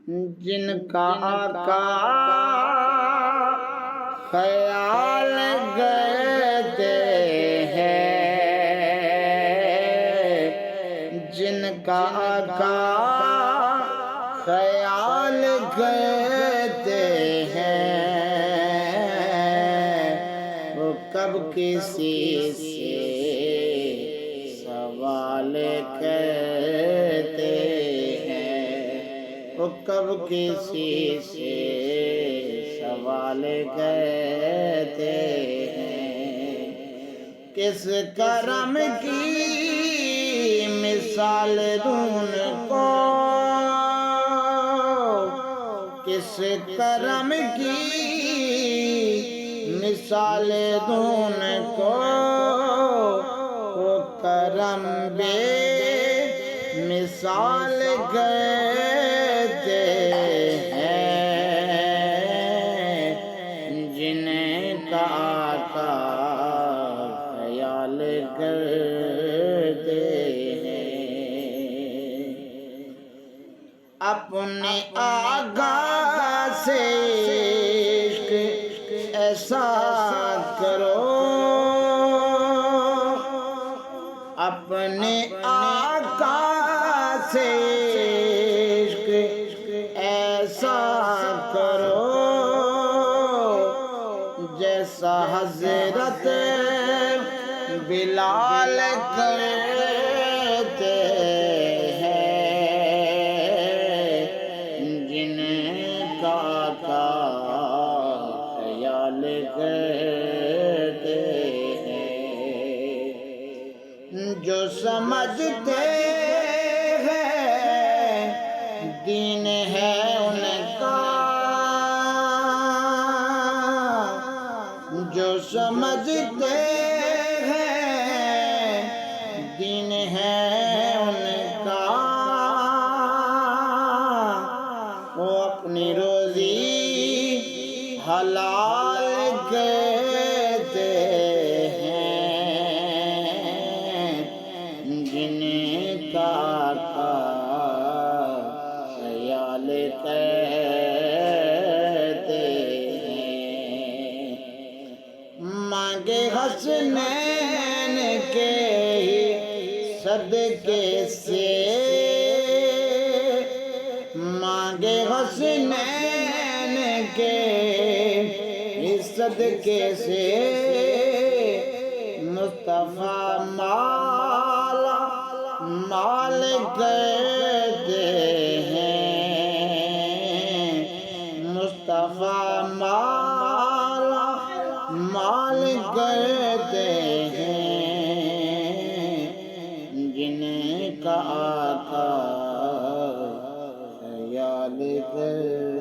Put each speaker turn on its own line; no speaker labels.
جن کا آقا خیال کرتے ہیں، جن کا آقا خیال کرتے ہیں، وہ کب کسی سے سوال کرتے ہیں، وہ کب کسی سے سوال کرتے ہیں۔ کس کرم کی مثال دوں ان کو، کس کرم کی مثال دوں ان کو، وہ کرم بے مثال کرتے ہیں، جن کا آقا خیال کرتے ہیں۔ اپنے آقا سے عشق ایسا کرو، اپنے آقا سے عشق ایسا کرو، جیسا حضرت بلال کرتے ہیں، جن کا آقا خیال کرتے ہیں۔ جو سمجھتے ہیں دین ہے ان کا، جو سمجھتے ہیں دین ہے ان کا، وہ اپنی روزی حلال کرتے ہیں، جن کا آقا خیال کرتے ہیں۔ مانگے حسنین کے ہی صدقے سے، مانگے حسنین کے ہی صدقے سے، مصطفیٰ مالا مال کرتے ہیں، مصطفیٰ مالا مال کرتے ہیں، جن کا آقا خیال کرتے